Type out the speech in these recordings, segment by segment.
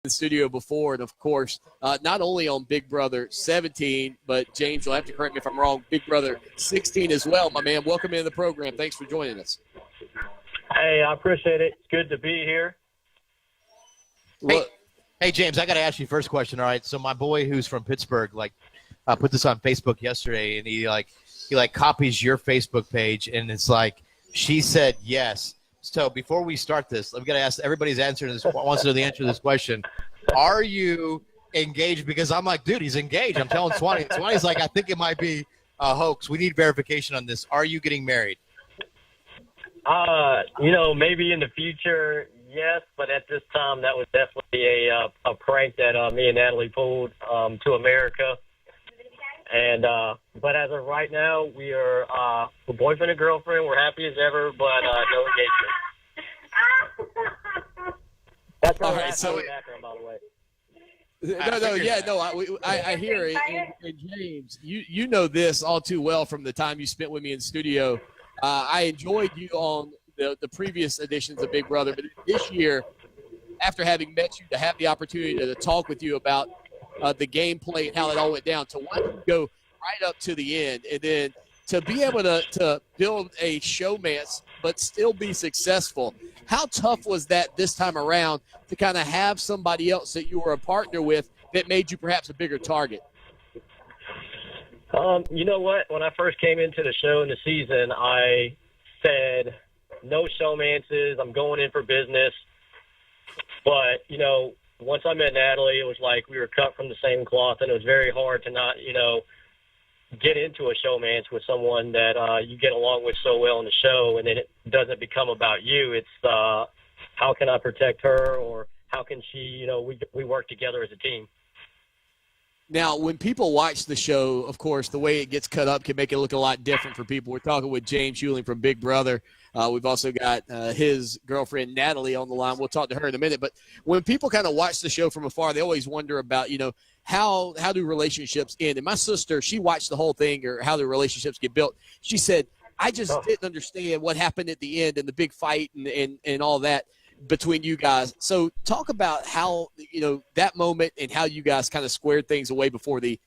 the studio before, and of course, not only on Big Brother 17, but James, you'll have to correct me if I'm wrong, Big Brother 16 as well. My man, welcome into the program. Thanks for joining us. Hey, I appreciate it. It's good to be here. Hey, James, I got to ask you first question. All right, so my boy who's from Pittsburgh, put this on Facebook yesterday, and he copies your Facebook page, and it's like she said yes. So before we start this, I'm gonna ask everybody's answer this wants to know the answer to this question. Are you engaged? Because I'm like, dude, he's engaged. I'm telling Swanee. Swanee's like, I think it might be a hoax. We need verification on this. Are you getting married? Maybe in the future, yes, but at this time, that was definitely a prank that me and Natalie pulled to America. And but as of right now, we are we're boyfriend and girlfriend. We're happy as ever, but no engagement. That's all right. So background, by the way. I hear it. And James, you know this all too well from the time you spent with me in studio. I enjoyed you on the previous editions of Big Brother, but this year, after having met you, to have the opportunity to talk with you about the gameplay and how it all went down, to watch you go right up to the end, and then to be able to build a showmance but still be successful. How tough was that this time around to kind of have somebody else that you were a partner with that made you perhaps a bigger target? You know what? When I first came into the show in the season, I said, no showmances, I'm going in for business. But, once I met Natalie, it was like we were cut from the same cloth, and it was very hard to not, get into a showmance with someone that you get along with so well in the show, and then it doesn't become about you. It's how can I protect her, or how can she, we work together as a team. Now, when people watch the show, of course, the way it gets cut up can make it look a lot different for people. We're talking with James Huling from Big Brother. We've also got his girlfriend, Natalie, on the line. We'll talk to her in a minute. But when people kind of watch the show from afar, they always wonder about, how do relationships end? And my sister, she watched the whole thing, or how the relationships get built. She said, I just didn't understand what happened at the end and the big fight and all that between you guys. So talk about how, that moment and how you guys kind of squared things away before the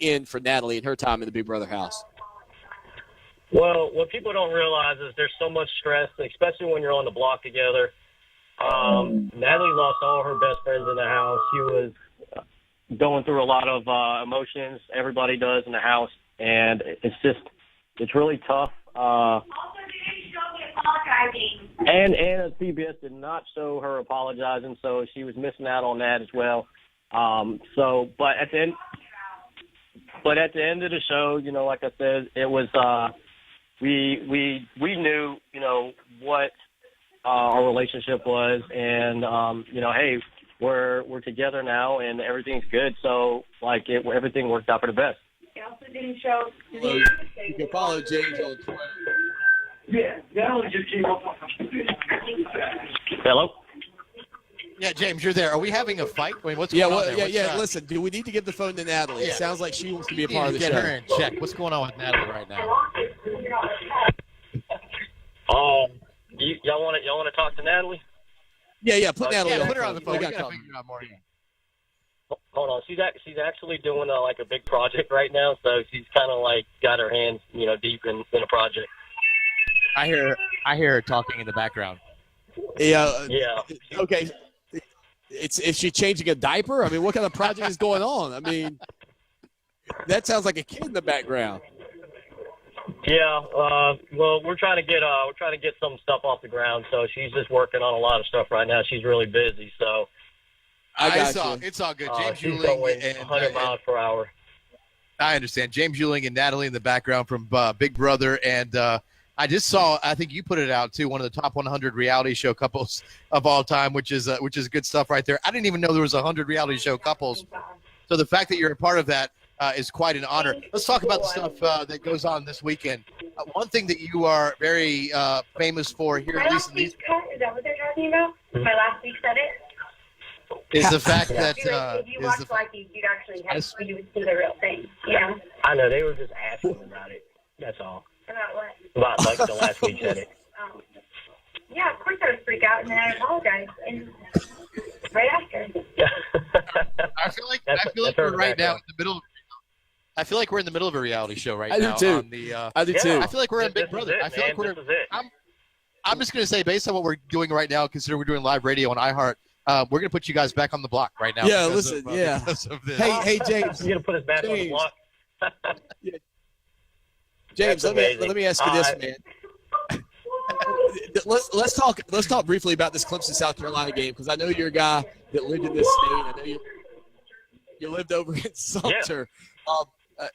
end for Natalie and her time in the Big Brother house. Well, what people don't realize is there's so much stress, especially when you're on the block together. Natalie lost all her best friends in the house. She was going through a lot of emotions. Everybody does in the house, and it's really tough. And CBS did not show her apologizing, so she was missing out on that as well. But at the end of the show, like I said, it was we knew what our relationship was, and hey, we're together now, and everything's good. So everything worked out for the best. It also didn't show. You can follow James on Twitter. Yeah, that only just came up. Hello? Yeah, James, you're there. Are we having a fight? I mean, what's going on there? Yeah. Listen, do we need to give the phone to Natalie? It sounds like she wants to be a part of the show. Get her in check. What's going on with Natalie right now? Y'all want to talk to Natalie? Yeah. Put Natalie on. Put her on the phone. We got got to figure out more. Hold on. She's actually doing a big project right now, so she's kind of got her hands deep in a project. I hear her talking in the background. Yeah. Yeah. Okay. Is she changing a diaper? I mean, what kind of project is going on? I mean, that sounds like a kid in the background. Yeah. Well, we're trying to get some stuff off the ground, so she's just working on a lot of stuff right now. She's really busy, so. It's all good. James she's Huling going and 100 miles per hour. I understand. James Huling and Natalie in the background from Big Brother, and I just saw. I think you put it out too. One of the top 100 reality show couples of all time, which is good stuff right there. I didn't even know there was 100 reality show couples. So the fact that you're a part of that is quite an honor. Let's talk about the stuff that goes on this weekend. One thing that you are very famous for here, at least in these. Is that what they're talking about? My last week said it. Is the fact that if you watch you'd actually you would see the real thing. Yeah. I know they were just asking about it. That's all. About what? About the last week said it. Yeah, of course I would freak out, and then I apologize. And right after. I feel like That's we're her right now background. in the middle. I feel like we're in the middle of a reality show right I do now. too. On the, I do Yeah. too. I feel like we're in This Big Brother. is it, I feel man. like we're. This is it. I'm just gonna say, based on what we're doing right now, considering we're doing live radio on iHeart, we're gonna put you guys back on the block right now. Yeah, because listen, of, yeah. Because of this. Hey, James. You're gonna put us back on the James. block. James, That's let amazing. me ask you this, man. Let's talk briefly about this Clemson South Carolina game, because I know you're a guy that lived in this state. I know you lived over in Sumter.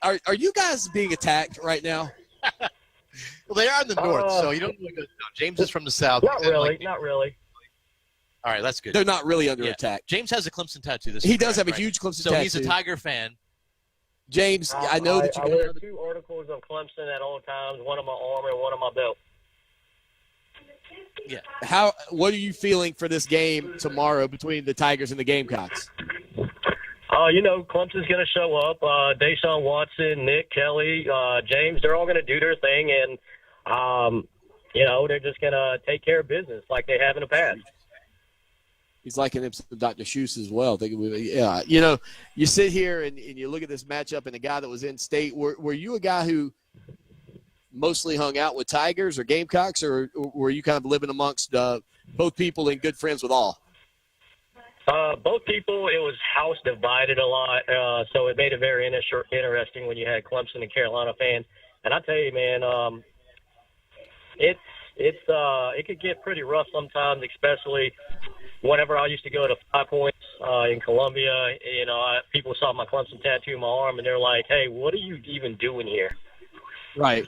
Are you guys being attacked right now? Well, they are in the north, so you don't really know. James is from the south. Not and, really. like, Not really. all right, that's good. They're not really under Yeah. attack. James has a Clemson tattoo. This He is does correct, have a right? huge Clemson So tattoo. he's a Tiger fan. James, I know that you I got wear 2 articles of Clemson at all times, one on my arm and one on my belt. Yeah. What are you feeling for this game tomorrow between the Tigers and the Gamecocks? Clemson's going to show up. Deshaun Watson, Nick Kelly, James, they're all going to do their thing, and, they're just going to take care of business like they have in the past. He's liking him some Dr. Seuss as well. Yeah, you sit here and you look at this matchup and a guy that was in state. Were you a guy who mostly hung out with Tigers or Gamecocks, or were you kind of living amongst both people and good friends with all? Both people. It was house divided a lot, so it made it very interesting when you had Clemson and Carolina fans. And I tell you, man, it could get pretty rough sometimes, especially whenever I used to go to 5 Points in Columbia. People saw my Clemson tattoo on my arm, and they're like, "Hey, what are you even doing here?" Right.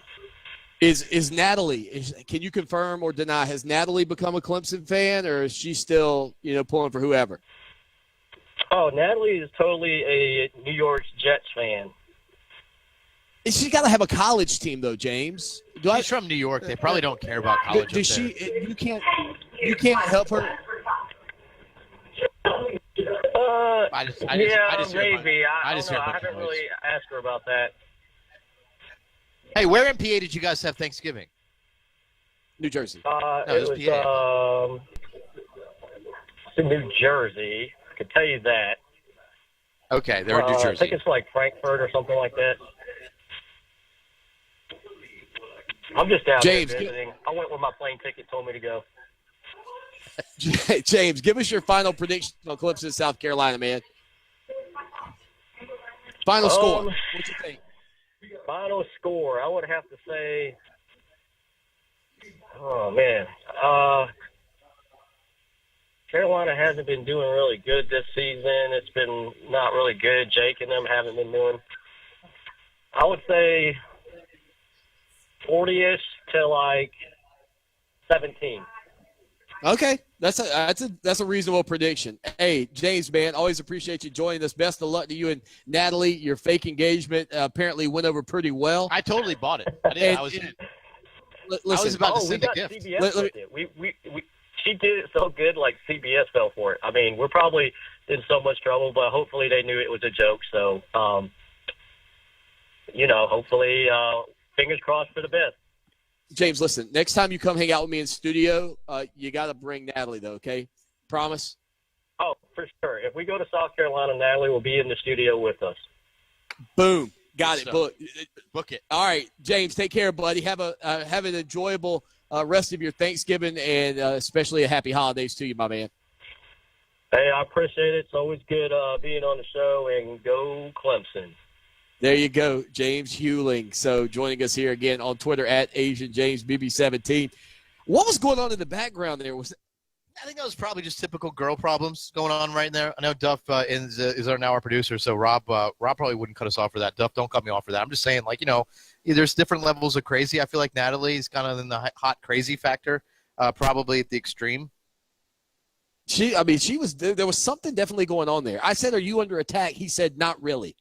Is Natalie? Can you confirm or deny? Has Natalie become a Clemson fan, or is she still pulling for whoever? Oh, Natalie is totally a New York Jets fan. She's got to have a college team, though, James. She's from New York. They probably don't care about college. Does up there. she? You can't help her. I just maybe. hear I don't know. I noise. haven't really asked her about that. Hey, where in PA did you guys have Thanksgiving? New Jersey. It was PA. in New Jersey. I can tell you that. Okay, they're in New I Jersey. think it's like Frankfurt or something like that. I'm just down James, there visiting. I went where my plane ticket told me to go. James, give us your final prediction on Clemson, South Carolina, man. Final score. What you think? Final score, I would have to say, oh, man. Carolina hasn't been doing really good this season. It's been not really good. Jake and them haven't been doing. I would say 40-ish to like 17. Okay, that's a reasonable prediction. Hey, James, man, always appreciate you joining us. Best of luck to you and Natalie. Your fake engagement apparently went over pretty well. I totally bought it. I did. I was in it. Listen, I was about to we send a got gift. CBS with it. She did it so good, like CBS fell for it. I mean, we're probably in so much trouble, but hopefully they knew it was a joke. So, hopefully, fingers crossed for the best. James, listen, next time you come hang out with me in studio, you got to bring Natalie, though, okay? Promise? Oh, for sure. If we go to South Carolina, Natalie will be in the studio with us. Boom. Got it. So, book it. All right, James, take care, buddy. Have an enjoyable rest of your Thanksgiving, and especially a happy holidays to you, my man. Hey, I appreciate it. It's always good being on the show, and go Clemson. There you go, James Huling. So joining us here again on Twitter at AsianJamesBB17. What was going on in the background there? I think that was probably just typical girl problems going on right there. I know Duff is our producer, so Rob probably wouldn't cut us off for that. Duff, don't cut me off for that. I'm just saying, there's different levels of crazy. I feel like Natalie's kind of in the hot crazy factor, probably at the extreme. She was there was something definitely going on there. I said, "Are you under attack?" He said, "Not really."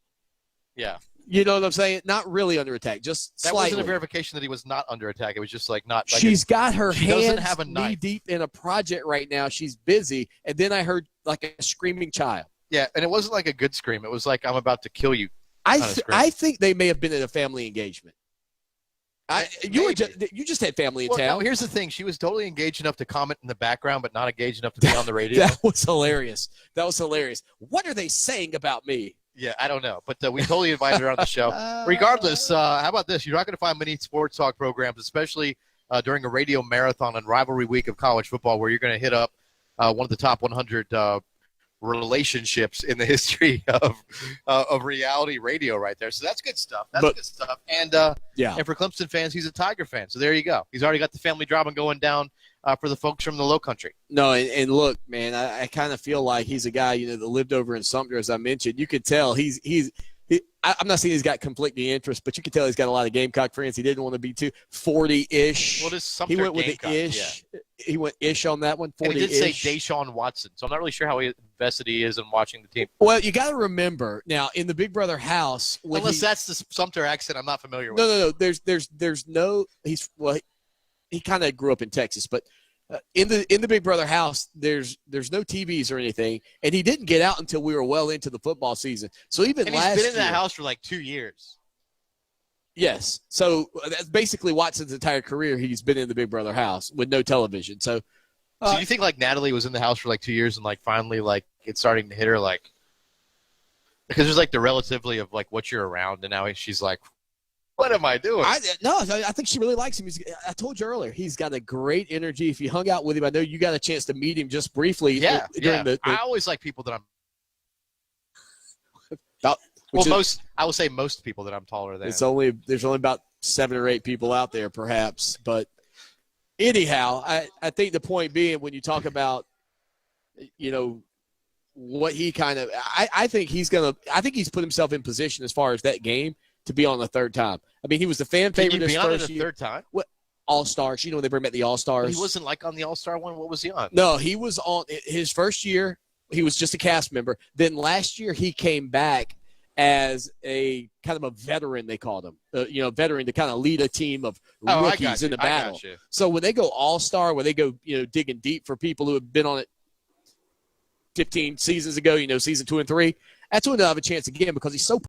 Yeah. You know what I'm saying? Not really under attack, just that slightly. wasn't a verification that he was not under attack. It was just not. Like She's got her hands have a knee deep in a project right now. She's busy, and then I heard like a screaming child. Yeah, and it wasn't like a good scream. It was like, I'm about to kill you. I think they may have been at a family engagement. You just had family in town. No, here's the thing. She was totally engaged enough to comment in the background, but not engaged enough to be on the radio. That was hilarious. What are they saying about me? Yeah, I don't know. But we totally invited her on the show. Regardless, how about this? You're not going to find many sports talk programs, especially during a radio marathon and rivalry week of college football, where you're going to hit up one of the top 100 relationships in the history of reality radio right there. So that's good stuff. Good stuff. And and for Clemson fans, he's a Tiger fan. So there you go. He's already got the family drama going down for the folks from the Low Country. No, and look, man, I kind of feel like he's a guy, that lived over in Sumter, as I mentioned. You could tell I'm not saying he's got conflicting interests, but you can tell he's got a lot of Gamecock friends. He didn't want to be too 40-ish. What is Sumter He went with Gamecock? the ish. Yeah. He went ish on that one, 40-ish. And he did say Deshaun Watson, so I'm not really sure how invested he is in watching the team. Well, you got to remember, now, in the Big Brother house. Unless that's the Sumter accent I'm not familiar with. No. There's no – he kind of grew up in Texas, but – in the Big Brother house, there's no TVs or anything, and he didn't get out until we were well into the football season. So even and last he's been in year, that house for like 2 years. Yes, so that's basically Watson's entire career. He's been in the Big Brother house with no television. So you think like Natalie was in the house for like 2 years and like finally like it's starting to hit her like because there's like the relatively of like what you're around, and now she's like, what am I doing? I think she really likes him. I told you earlier, he's got a great energy. If you hung out with him, I know you got a chance to meet him just briefly. Yeah. I always like people that I'm. I will say most people that I'm taller than. There's only about 7 or 8 people out there, perhaps. But anyhow, I think the point being, when you talk about, what he kind of, I think he's put himself in position as far as that game to be on the third time. I mean, he was the fan favorite his first year. Third time? What, All-Stars. When they bring back the All-Stars. But he wasn't like on the All-Star one. What was he on? No, he was on his first year. He was just a cast member. Then last year he came back as a kind of a veteran, they called him. Veteran to kind of lead a team of rookies in the battle. So when they go All-Star, when they go, digging deep for people who have been on it 15 seasons ago, season 2 and 3, that's when they'll have a chance again because he's so